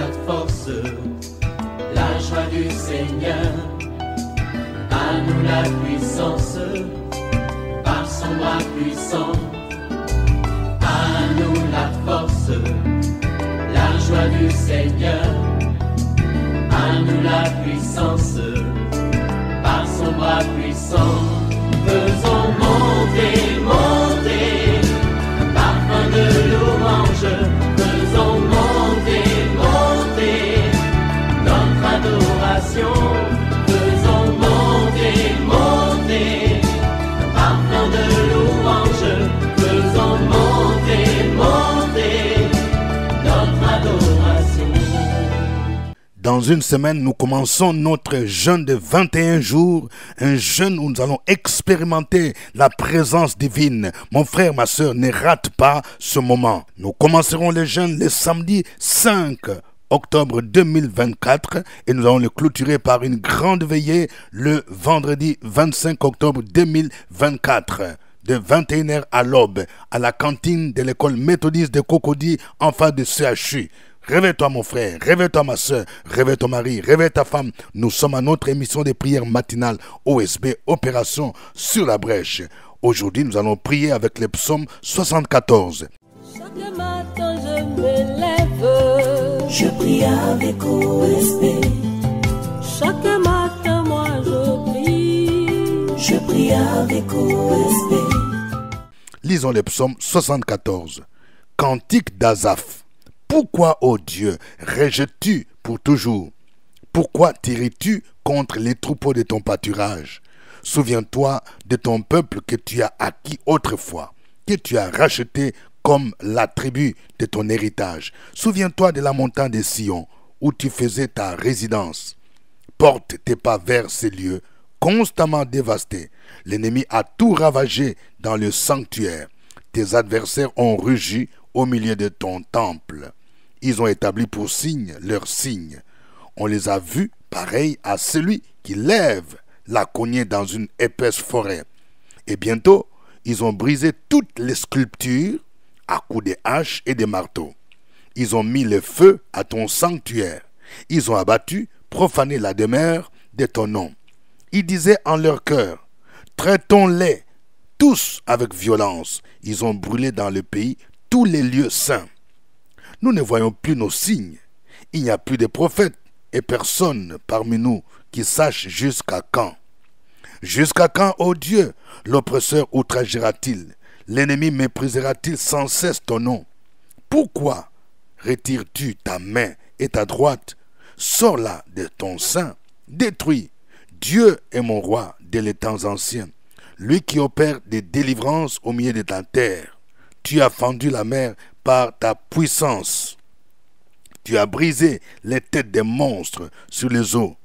la force, la joie du Seigneur. À nous la puissance, par son bras puissant. À nous la force, la joie du Seigneur. À nous la puissance, par son bras puissant. Faisons monter, monter, parfum de louange. Faisons monter, monter, notre adoration. Faisons monter, monter, parfum de louange. Faisons monter, monter, notre adoration. Dans une semaine, nous commençons notre jeûne de 21 jours, un jeûne où nous allons expérimenter la présence divine. Mon frère, ma soeur, ne rate pas ce moment. Nous commencerons le jeûne le samedi 5 octobre 2024 et nous allons le clôturer par une grande veillée le vendredi 25 octobre 2024. De 21h à l'aube, à la cantine de l'école méthodiste de Cocody en face de CHU. Réveille-toi mon frère, réveille-toi ma soeur, réveille ton mari, réveille ta femme. Nous sommes à notre émission de prière matinale OSB, Opération sur la brèche. Aujourd'hui, nous allons prier avec le psaume 74. Chaque matin je me lève, je prie avec OSB. Chaque matin moi je prie avec OSB. Lisons le psaume 74. Cantique d'Asaph. Pourquoi, ô Dieu, rejettes-tu pour toujours? Pourquoi tires-tu contre les troupeaux de ton pâturage? Souviens-toi de ton peuple que tu as acquis autrefois, que tu as racheté comme la tribu de ton héritage. Souviens-toi de la montagne de Sion, où tu faisais ta résidence. Porte tes pas vers ces lieux, constamment dévastés. L'ennemi a tout ravagé dans le sanctuaire. Tes adversaires ont rugi au milieu de ton temple. Ils ont établi pour signe leur signe. On les a vus pareils à celui qui lève la cognée dans une épaisse forêt. Et bientôt, ils ont brisé toutes les sculptures à coups de haches et de marteaux. Ils ont mis le feu à ton sanctuaire. Ils ont abattu, profané la demeure de ton nom. Ils disaient en leur cœur, traitons-les tous avec violence. Ils ont brûlé dans le pays tous les lieux saints. Nous ne voyons plus nos signes. Il n'y a plus de prophètes et personne parmi nous qui sache jusqu'à quand. Jusqu'à quand, ô Dieu, l'oppresseur outragera-t-il? L'ennemi méprisera-t-il sans cesse ton nom? Pourquoi retires-tu ta main et ta droite? Sors-la de ton sein, détruis. Dieu est mon roi dès les temps anciens, lui qui opère des délivrances au milieu de ta terre. Tu as fendu la mer par ta puissance. Tu as brisé les têtes des monstres sur les eaux.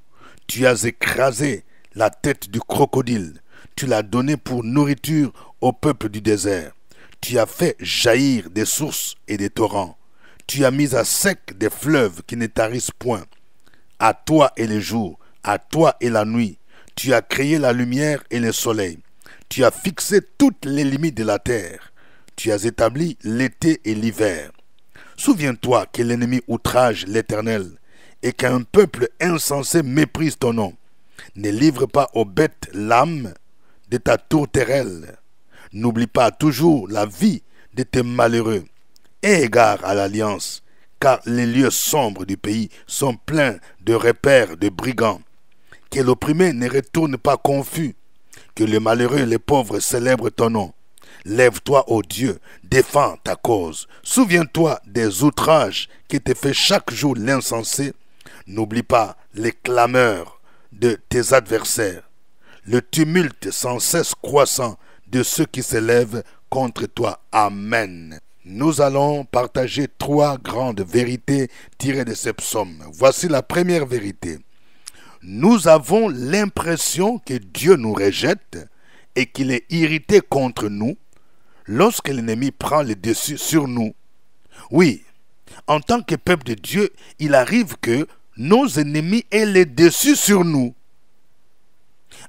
Tu as écrasé la tête du crocodile. Tu l'as donné pour nourriture au peuple du désert. Tu as fait jaillir des sources et des torrents. Tu as mis à sec des fleuves qui ne tarissent point. À toi et le jour, à toi et la nuit. Tu as créé la lumière et le soleil. Tu as fixé toutes les limites de la terre. Tu as établi l'été et l'hiver. Souviens-toi que l'ennemi outrage l'Éternel et qu'un peuple insensé méprise ton nom. Ne livre pas aux bêtes l'âme de ta tourterelle. N'oublie pas toujours la vie de tes malheureux. Aie égard à l'alliance, car les lieux sombres du pays sont pleins de repères de brigands. Que l'opprimé ne retourne pas confus, que les malheureux et les pauvres célèbrent ton nom. Lève-toi, ô Dieu, défends ta cause. Souviens-toi des outrages qui te fait chaque jour l'insensé. N'oublie pas les clameurs de tes adversaires, le tumulte sans cesse croissant de ceux qui s'élèvent contre toi. Amen. Nous allons partager 3 grandes vérités tirées de ces psaumes. Voici la première vérité. Nous avons l'impression que Dieu nous rejette et qu'il est irrité contre nous lorsque l'ennemi prend le dessus sur nous. Oui, en tant que peuple de Dieu, il arrive que nos ennemis aient le dessus sur nous.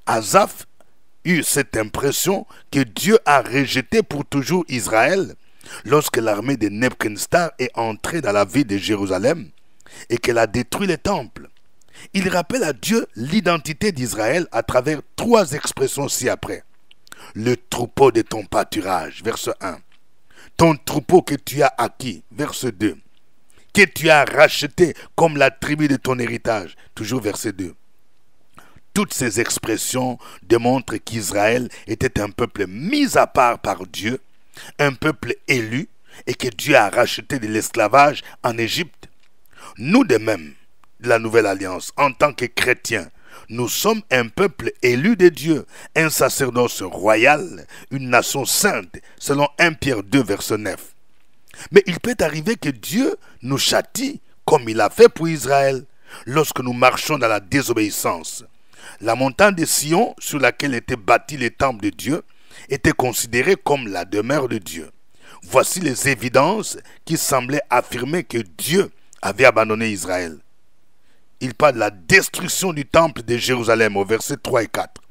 Asaph eut cette impression que Dieu a rejeté pour toujours Israël lorsque l'armée de Nebuchadnezzar est entrée dans la ville de Jérusalem et qu'elle a détruit les temples. Il rappelle à Dieu l'identité d'Israël à travers 3 expressions ci-après. Le troupeau de ton pâturage, verset 1. Ton troupeau que tu as acquis, verset 2. Que tu as racheté comme la tribu de ton héritage, toujours verset 2. Toutes ces expressions démontrent qu'Israël était un peuple mis à part par Dieu, un peuple élu, et que Dieu a racheté de l'esclavage en Égypte. Nous de même, de la Nouvelle Alliance, en tant que chrétiens, nous sommes un peuple élu de Dieu, un sacerdoce royal, une nation sainte, selon 1 Pierre 2, verset 9. Mais il peut arriver que Dieu nous châtie, comme il a fait pour Israël, lorsque nous marchons dans la désobéissance. La montagne de Sion, sur laquelle était bâti le temple de Dieu, était considérée comme la demeure de Dieu. Voici les évidences qui semblaient affirmer que Dieu avait abandonné Israël. Il parle de la destruction du temple de Jérusalem au verset 3 et 4.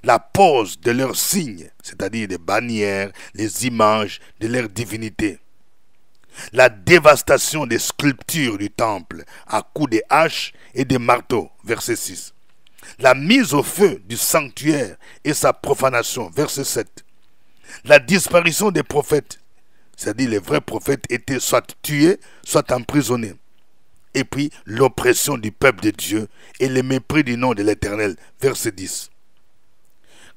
La pose de leurs signes, c'est-à-dire des bannières, les images de leur divinité. La dévastation des sculptures du temple à coups de haches et de marteaux, verset 6. La mise au feu du sanctuaire et sa profanation, verset 7. La disparition des prophètes, c'est-à-dire les vrais prophètes étaient soit tués, soit emprisonnés. Et puis l'oppression du peuple de Dieu et le mépris du nom de l'Éternel, verset 10.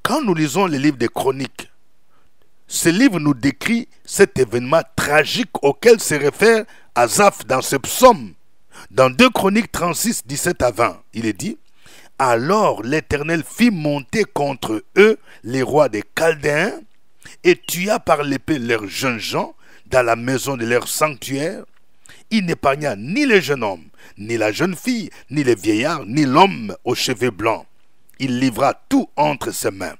Quand nous lisons les livres des Chroniques, ce livre nous décrit cet événement tragique auquel se réfère Asaph dans ce psaume. Dans 2 Chroniques 36, 17 à 20, il est dit: alors l'Éternel fit monter contre eux les rois des Chaldéens et tua par l'épée leurs jeunes gens dans la maison de leur sanctuaire. Il n'épargna ni les jeunes hommes, ni la jeune fille, ni les vieillards, ni l'homme aux cheveux blancs. Il livra tout entre ses mains.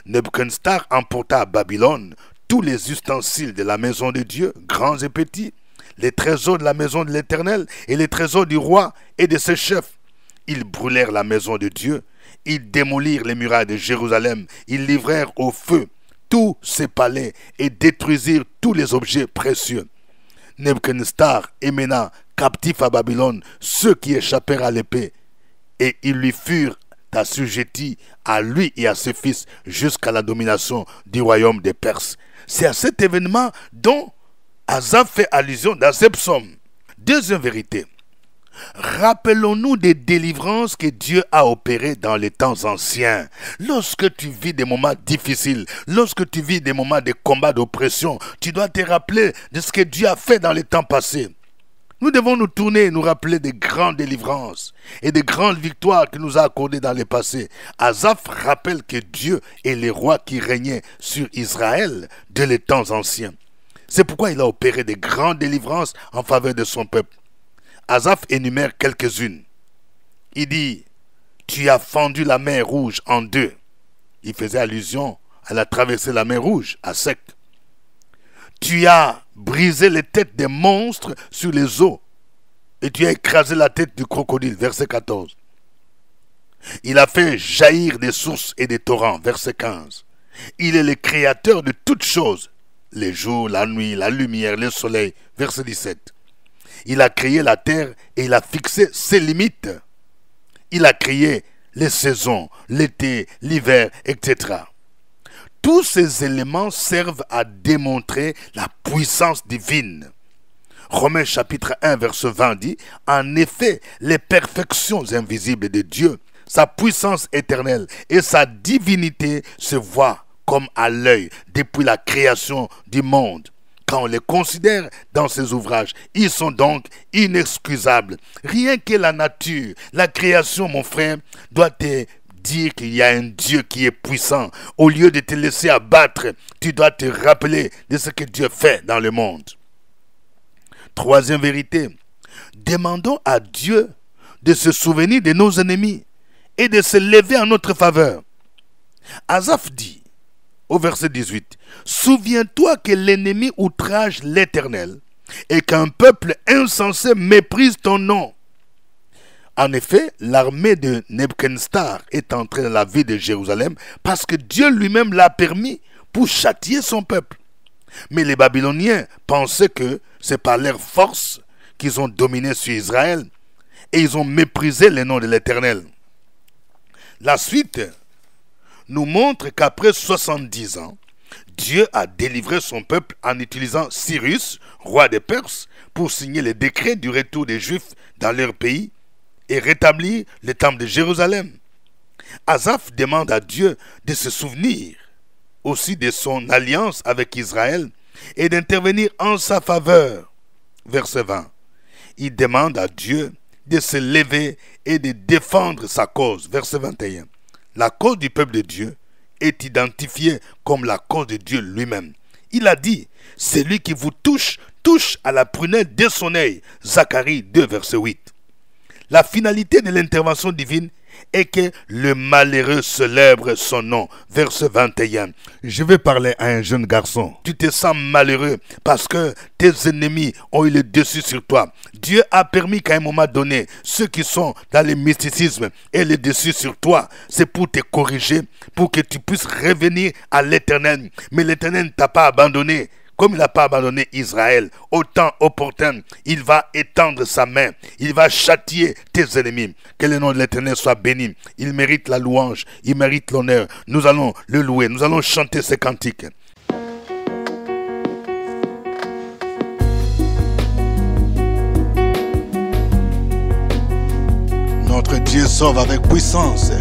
Nebuchadnezzar emporta à Babylone tous les ustensiles de la maison de Dieu, grands et petits, les trésors de la maison de l'Éternel et les trésors du roi et de ses chefs. Ils brûlèrent la maison de Dieu, ils démolirent les murailles de Jérusalem, ils livrèrent au feu tous ses palais et détruisirent tous les objets précieux. Nebuchadnezzar emmena captifs à Babylone ceux qui échappèrent à l'épée, et ils lui furent assujettis à lui et à ses fils jusqu'à la domination du royaume des Perses. C'est à cet événement dont Asaph fait allusion dans ce psaume. Deuxième vérité. Rappelons-nous des délivrances que Dieu a opérées dans les temps anciens. Lorsque tu vis des moments difficiles, lorsque tu vis des moments de combat, d'oppression, tu dois te rappeler de ce que Dieu a fait dans les temps passés. Nous devons nous tourner et nous rappeler des grandes délivrances et des grandes victoires qu'il nous a accordées dans le passé. Asaph rappelle que Dieu est le roi qui régnait sur Israël dès les temps anciens. C'est pourquoi il a opéré des grandes délivrances en faveur de son peuple. Asaph énumère quelques-unes. Il dit: tu as fendu la mer Rouge en deux. Il faisait allusion à la traversée de la mer Rouge à sec. Tu as brisé les têtes des monstres sur les eaux et tu as écrasé la tête du crocodile, verset 14. Il a fait jaillir des sources et des torrents, verset 15. Il est le créateur de toutes choses, les jours, la nuit, la lumière, le soleil, verset 17. Il a créé la terre et il a fixé ses limites. Il a créé les saisons, l'été, l'hiver, etc. Tous ces éléments servent à démontrer la puissance divine. Romains chapitre 1 verset 20 dit: en effet, les perfections invisibles de Dieu, sa puissance éternelle et sa divinité se voient comme à l'œil depuis la création du monde. Quand on les considère dans ces ouvrages, ils sont donc inexcusables. Rien que la nature, la création, mon frère, doit te dire qu'il y a un Dieu qui est puissant. Au lieu de te laisser abattre, tu dois te rappeler de ce que Dieu fait dans le monde. Troisième vérité, demandons à Dieu de se souvenir de nos ennemis et de se lever en notre faveur. Asaph dit au verset 18, « Souviens-toi que l'ennemi outrage l'Éternel et qu'un peuple insensé méprise ton nom. » En effet, l'armée de Nebuchadnezzar est entrée dans la ville de Jérusalem parce que Dieu lui-même l'a permis pour châtier son peuple. Mais les Babyloniens pensaient que c'est par leur force qu'ils ont dominé sur Israël et ils ont méprisé le nom de l'Éternel. La suite nous montre qu'après 70 ans, Dieu a délivré son peuple en utilisant Cyrus, roi des Perses, pour signer les décrets du retour des Juifs dans leur pays et rétablir le temple de Jérusalem. Asaph demande à Dieu de se souvenir aussi de son alliance avec Israël et d'intervenir en sa faveur. Verset 20. Il demande à Dieu de se lever et de défendre sa cause. Verset 21. La cause du peuple de Dieu est identifiée comme la cause de Dieu lui-même. Il a dit, celui qui vous touche, touche à la prunelle de son œil. Zacharie 2, verset 8. La finalité de l'intervention divine est que le malheureux célèbre son nom. Verset 21. Je vais parler à un jeune garçon. Tu te sens malheureux parce que tes ennemis ont eu le dessus sur toi. Dieu a permis qu'à un moment donné, ceux qui sont dans le mysticisme aient le dessus sur toi. C'est pour te corriger, pour que tu puisses revenir à l'Éternel. Mais l'Éternel ne t'a pas abandonné. Comme il n'a pas abandonné Israël, au temps opportun, il va étendre sa main. Il va châtier tes ennemis. Que le nom de l'Éternel soit béni. Il mérite la louange, il mérite l'honneur. Nous allons le louer, nous allons chanter ces cantiques. Notre Dieu sauve avec puissance.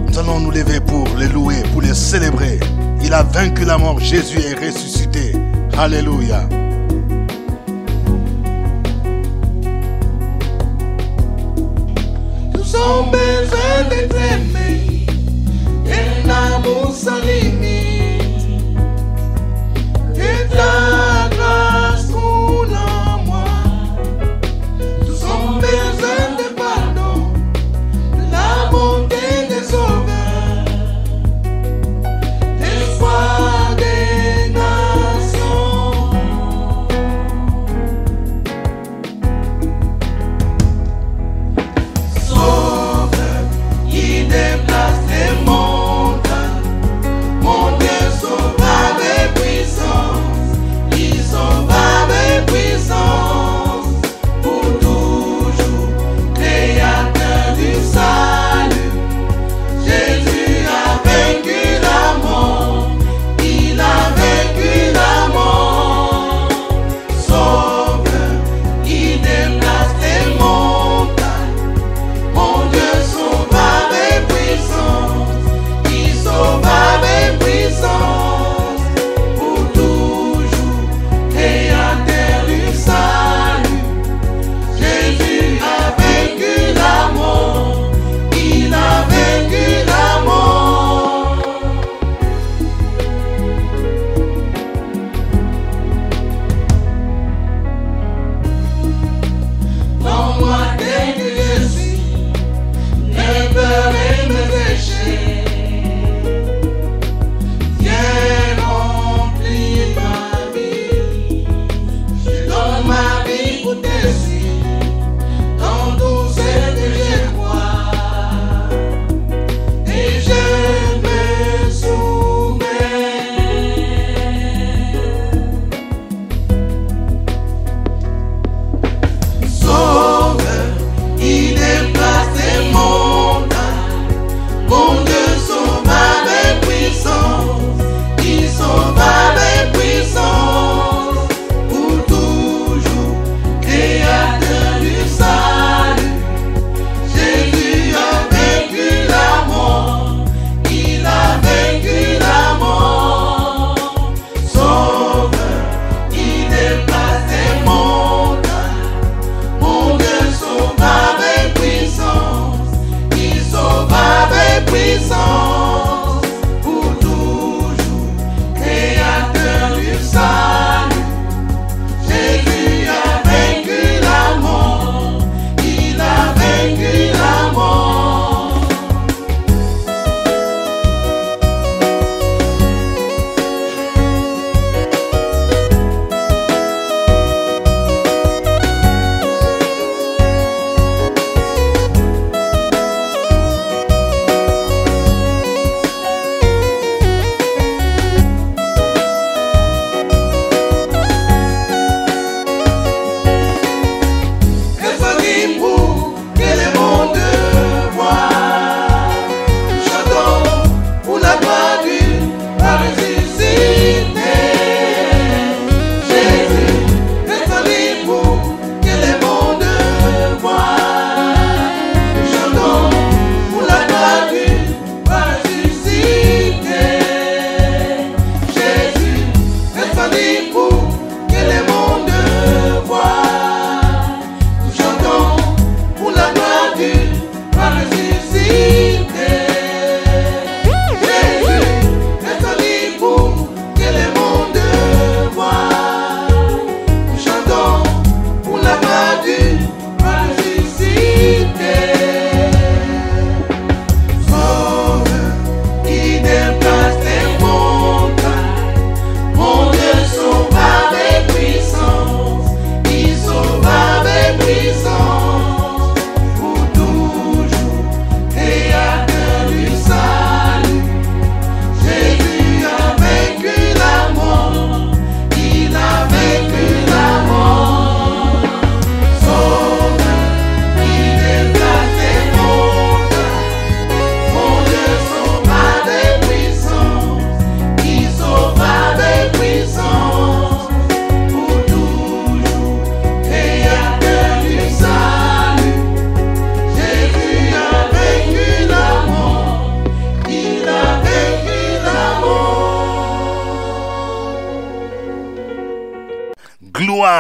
Nous allons nous lever pour le louer, pour le célébrer. Il a vaincu la mort, Jésus est ressuscité. Alléluia. Nous avons besoin d'être aimés, un amour sans limite, de ta grâce qu'on a moi. Nous avons besoin de pardon, de la bonté des sauveurs, l'espoir des nations.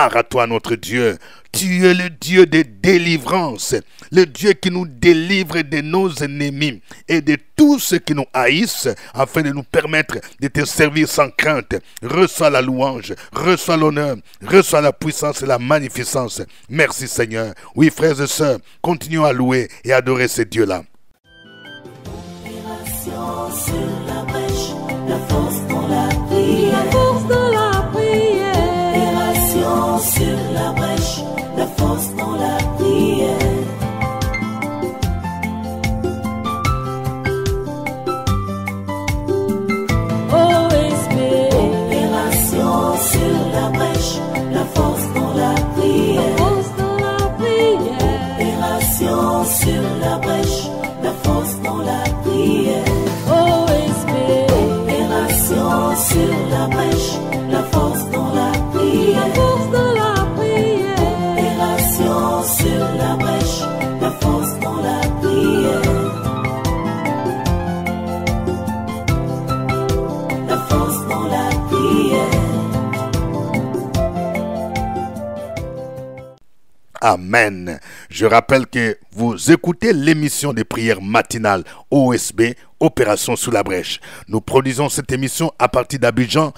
gloire à toi, notre Dieu. Tu es le Dieu de délivrance, le Dieu qui nous délivre de nos ennemis et de tous ceux qui nous haïssent, afin de nous permettre de te servir sans crainte. Reçois la louange, reçois l'honneur, reçois la puissance et la magnificence. Merci Seigneur. Oui, frères et sœurs, continuons à louer et adorer ce Dieu-là. Sur la brèche, la force dans la prière. La force dans la prière. Opération sur la brèche, la force dans la prière. OSB. Opération sur la brèche, la force dans la prière. La force dans la prière. Opération sur la brèche, la force dans la prière. Sur la brèche, la force dans la prière. La force dans la prière. Opération sur la brèche, la force dans la prière. La force dans la prière. Amen. Je rappelle que vous écoutez l'émission de prière matinale OSB, Opération sous la brèche. Nous produisons cette émission à partir d'Abidjan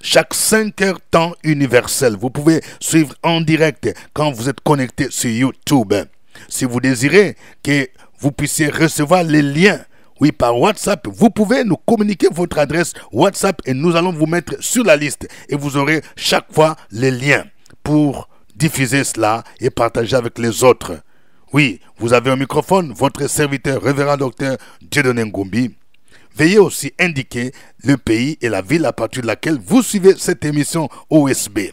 chaque 5 heures temps universel. Vous pouvez suivre en direct quand vous êtes connecté sur YouTube. Si vous désirez que vous puissiez recevoir les liens, oui, par WhatsApp, vous pouvez nous communiquer votre adresse WhatsApp et nous allons vous mettre sur la liste et vous aurez chaque fois les liens pour diffuser cela et partager avec les autres. Oui, vous avez un microphone, votre serviteur, révérend docteur Dieudonné Ngombi. Veuillez aussi indiquer le pays et la ville à partir de laquelle vous suivez cette émission OSB.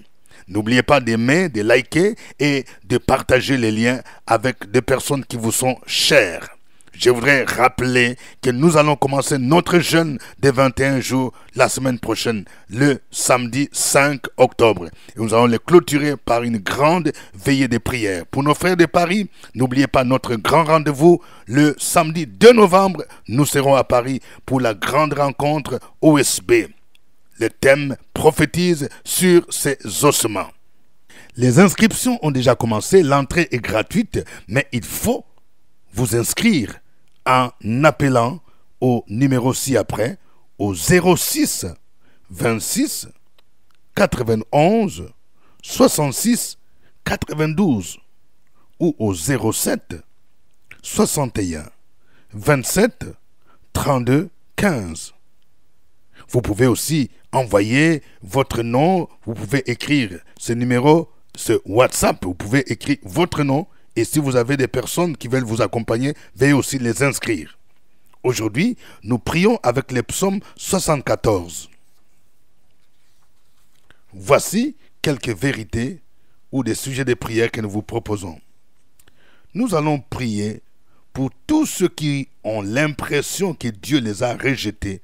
N'oubliez pas d'aimer, de liker et de partager les liens avec des personnes qui vous sont chères. Je voudrais rappeler que nous allons commencer notre jeûne de 21 jours la semaine prochaine, le samedi 5 octobre. Et nous allons le clôturer par une grande veillée de prière. Pour nos frères de Paris, n'oubliez pas notre grand rendez-vous le samedi 2 novembre. Nous serons à Paris pour la grande rencontre OSB. Le thème prophétise sur ces ossements. Les inscriptions ont déjà commencé, l'entrée est gratuite, mais il faut vous inscrire en appelant au numéro ci-après, au 06 26 91 66 92 ou au 07 61 27 32 15. Vous pouvez aussi envoyer votre nom, vous pouvez écrire ce numéro, ce WhatsApp, vous pouvez écrire votre nom. Et si vous avez des personnes qui veulent vous accompagner, veuillez aussi les inscrire. Aujourd'hui, nous prions avec les psaumes 74. Voici quelques vérités ou des sujets de prière que nous vous proposons. Nous allons prier pour tous ceux qui ont l'impression que Dieu les a rejetés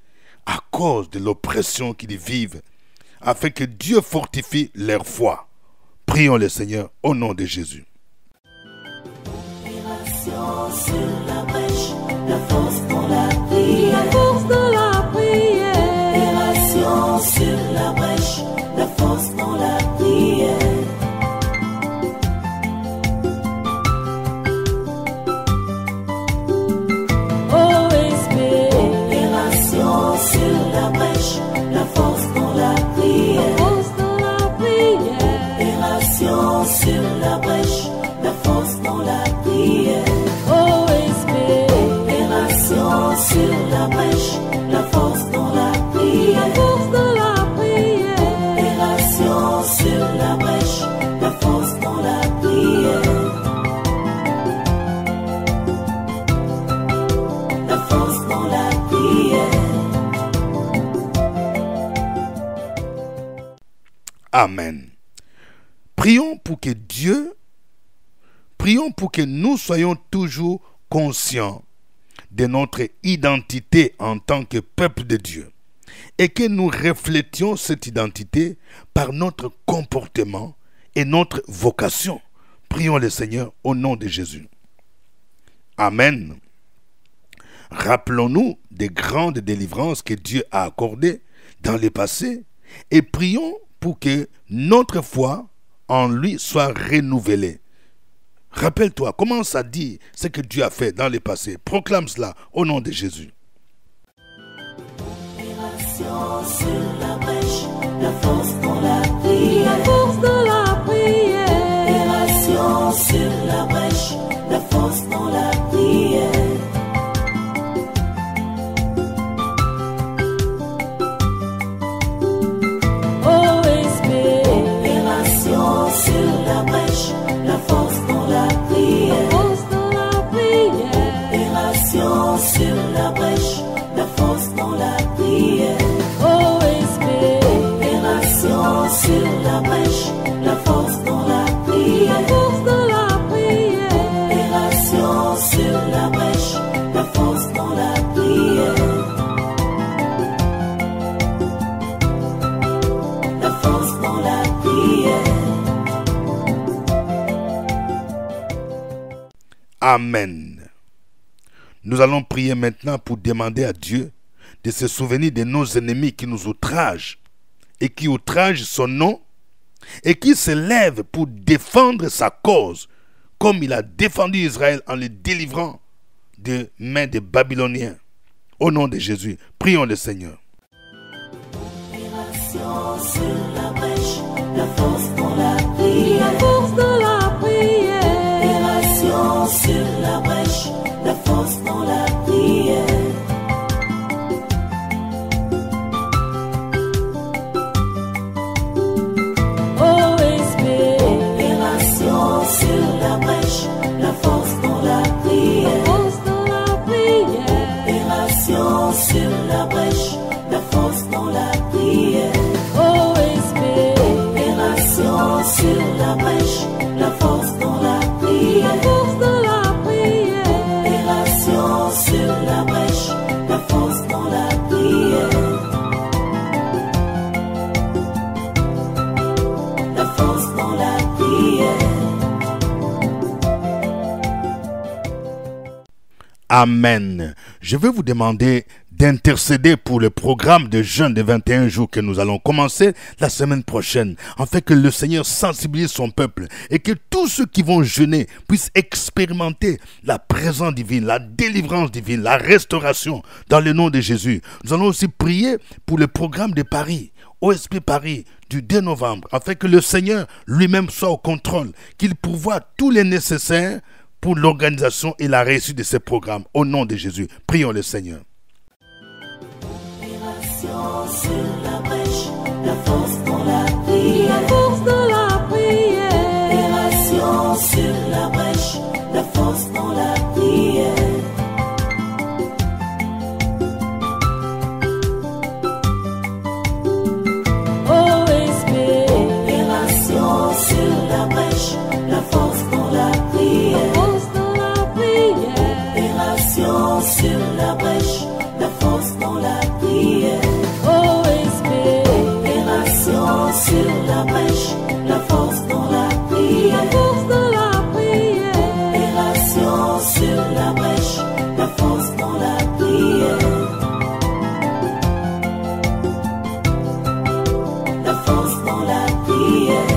à cause de l'oppression qu'ils vivent, afin que Dieu fortifie leur foi. Prions le Seigneur au nom de Jésus. Sur la brèche, la force dans la prière. La force dans la prière. Opération sur la brèche, la force dans la prière. OSB. Opération sur la brèche, la force dans la prière. La force dans la prière. Opération sur la brèche, la force dans la prière. Sur la brèche, la force dans la prière. La force dans la prière. Opération sur la brèche, la force dans la prière. La force dans la prière. Amen. Prions pour que nous soyons toujours conscients de notre identité en tant que peuple de Dieu et que nous reflétions cette identité par notre comportement et notre vocation. Prions le Seigneur au nom de Jésus. Amen. Rappelons-nous des grandes délivrances que Dieu a accordées dans le passé et prions pour que notre foi en lui soit renouvelée. Rappelle-toi, commence à dire ce que Dieu a fait dans le passé. Proclame cela au nom de Jésus. Opération sur la brèche, la force dans la prière. La force dans la prière. Opération sur la brèche, la force dans la prière. Opération sur la brèche, la force dans la prière. Force dans la prière. Opération sur la brèche, la force dans la prière. Opération sur la brèche, la force dans la prière. Force dans la prière. Opération sur la brèche, la force dans la prière. La force dans la prière. Amen. Nous allons prier maintenant pour demander à Dieu de se souvenir de nos ennemis qui nous outragent et qui outragent son nom et qui se lèvent pour défendre sa cause comme il a défendu Israël en le délivrant des mains des Babyloniens. Au nom de Jésus, prions le Seigneur. Opération sur la brèche, la force dans la prière. La force dans la prière. Opération sur la brèche, la force dans la prière. Opération sur la brèche, la force dans la prière. Force dans la prière. Opération sur la brèche, la force dans la prière. Opération sur la brèche, la force dans la prière. Force dans la prière. Opération sur la brèche, la force dans la prière. La force dans la prière. Amen. Je vais vous demander d'intercéder pour le programme de jeûne de 21 jours que nous allons commencer la semaine prochaine, afin que le Seigneur sensibilise son peuple et que tous ceux qui vont jeûner puissent expérimenter la présence divine, la délivrance divine, la restauration dans le nom de Jésus. Nous allons aussi prier pour le programme de Paris, OSP Paris, du 2 novembre, afin que le Seigneur lui-même soit au contrôle, qu'il pourvoie tous les nécessaires pour l'organisation et la réussite de ces programmes. Au nom de Jésus, prions le Seigneur. Opération sur la brèche, la force dans la prière. La force dans la prière. Opération sur la brèche, la force dans la prière. Opération sur la brèche, la force dans la prière. Force dans la prière. Opération sur la brèche, la force dans la prière. Opération sur la brèche, la force dans la prière. Force dans la prière. Opération sur la brèche, la force dans la prière. La force dans la prière.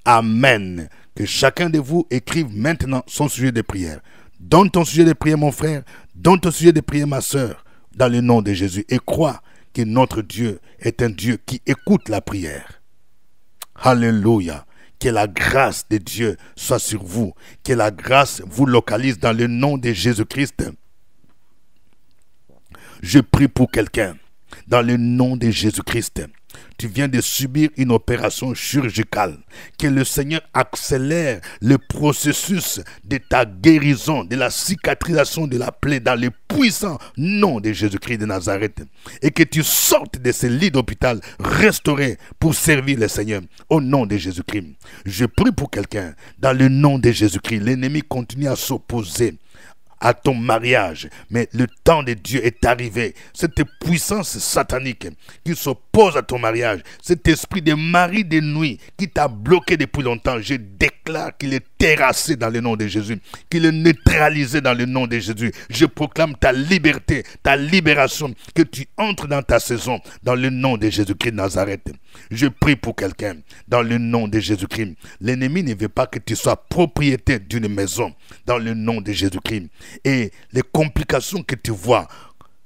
Amen. Que chacun de vous écrive maintenant son sujet de prière. Donne ton sujet de prière, mon frère. Donne ton sujet de prière, ma soeur, dans le nom de Jésus. Et crois que notre Dieu est un Dieu qui écoute la prière. Alléluia. Que la grâce de Dieu soit sur vous. Que la grâce vous localise dans le nom de Jésus-Christ. Je prie pour quelqu'un. Dans le nom de Jésus-Christ. Tu viens de subir une opération chirurgicale. Que le Seigneur accélère le processus de ta guérison, de la cicatrisation de la plaie dans le puissant nom de Jésus-Christ de Nazareth. Et que tu sortes de ce lit d'hôpital restauré pour servir le Seigneur au nom de Jésus-Christ. Je prie pour quelqu'un. Dans le nom de Jésus-Christ, l'ennemi continue à s'opposer à ton mariage, mais le temps de Dieu est arrivé. Cette puissance satanique qui s'oppose à ton mariage, cet esprit de mari de nuit qui t'a bloqué depuis longtemps, je déclare déclare qu'il est terrassé dans le nom de Jésus, qu'il est neutralisé dans le nom de Jésus. Je proclame ta liberté, ta libération, que tu entres dans ta saison dans le nom de Jésus-Christ de Nazareth. Je prie pour quelqu'un dans le nom de Jésus-Christ. L'ennemi ne veut pas que tu sois propriétaire d'une maison dans le nom de Jésus-Christ. Et les complications que tu vois,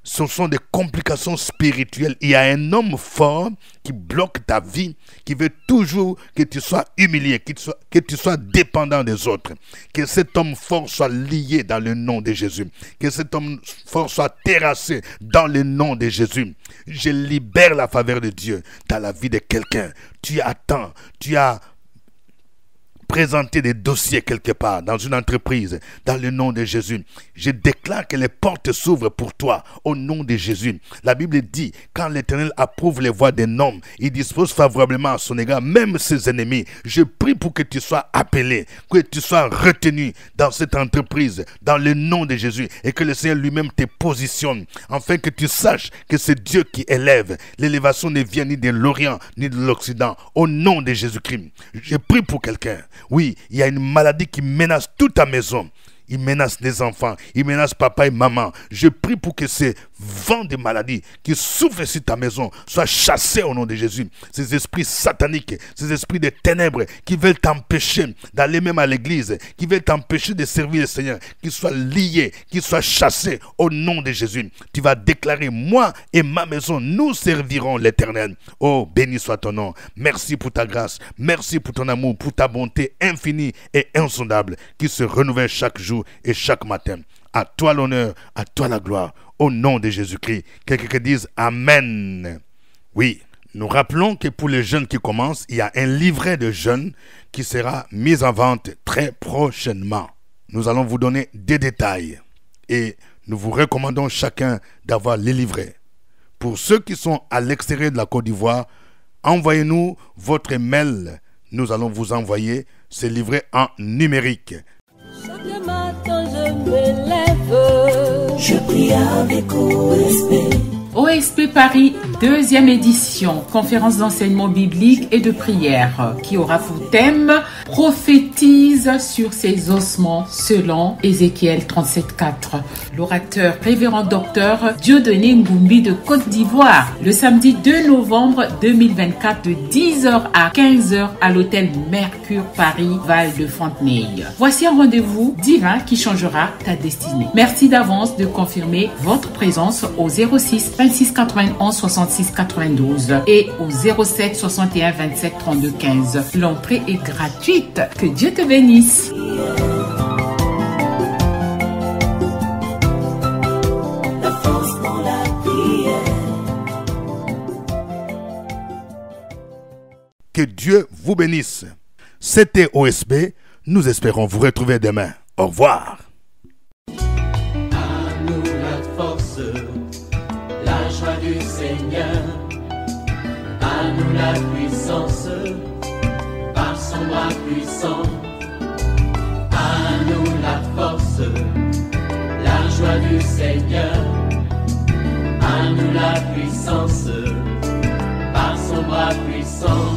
ce sont des complications spirituelles. Il y a un homme fort qui bloque ta vie, qui veut toujours que tu sois humilié, que tu sois dépendant des autres. Que cet homme fort soit lié dans le nom de Jésus. Que cet homme fort soit terrassé dans le nom de Jésus. Je libère la faveur de Dieu dans la vie de quelqu'un. Tu attends, tu as présenter des dossiers quelque part dans une entreprise, dans le nom de Jésus. Je déclare que les portes s'ouvrent pour toi au nom de Jésus. La Bible dit, quand l'Éternel approuve les voies d'un homme, il dispose favorablement à son égard, même ses ennemis. Je prie pour que tu sois appelé, que tu sois retenu dans cette entreprise, dans le nom de Jésus, et que le Seigneur lui-même te positionne, afin que tu saches que c'est Dieu qui élève. L'élévation ne vient ni de l'Orient, ni de l'Occident, au nom de Jésus-Christ. Je prie pour quelqu'un. Oui, il y a une maladie qui menace toute ta maison. Il menace les enfants, il menace papa et maman. Je prie pour que ces vents de maladie qui soufflent sur ta maison soient chassés au nom de Jésus. Ces esprits sataniques, ces esprits de ténèbres qui veulent t'empêcher d'aller même à l'église, qui veulent t'empêcher de servir le Seigneur, qu'ils soient liés, qu'ils soient chassés au nom de Jésus. Tu vas déclarer, moi et ma maison, nous servirons l'Éternel. Oh, béni soit ton nom. Merci pour ta grâce, merci pour ton amour, pour ta bonté infinie et insondable qui se renouvelle chaque jour et chaque matin. À toi l'honneur, à toi la gloire, au nom de Jésus-Christ. Quelqu'un qui dise Amen. Oui, nous rappelons que pour les jeunes qui commencent, il y a un livret de jeunes qui sera mis en vente très prochainement. Nous allons vous donner des détails et nous vous recommandons chacun d'avoir les livrets. Pour ceux qui sont à l'extérieur de la Côte d'Ivoire, envoyez-nous votre mail. Nous allons vous envoyer ces livrets en numérique. Chaque matin je me lève, je prie avec OSP. OSP Paris, 2e édition, conférence d'enseignement biblique et de prière, qui aura pour thème « Prophétise sur ses ossements » selon Ézéchiel 37,4. L'orateur révérend docteur Dieudonné Ngoumbi de Côte d'Ivoire, le samedi 2 novembre 2024 de 10h à 15h à l'hôtel Mercure Paris, Val de Fontenay. Voici un rendez-vous divin qui changera ta destinée. Merci d'avance de confirmer votre présence au 06 26 91 66 92 et au 07 61 27 32 15. L'entrée est gratuite. Que Dieu te bénisse. La force dans la prière. Que Dieu vous bénisse. C'était OSB. Nous espérons vous retrouver demain. Au revoir. À nous la force, la joie du Seigneur. À nous la puissance, par son bras puissant. À nous la force, la joie du Seigneur. À nous la puissance, par son bras puissant.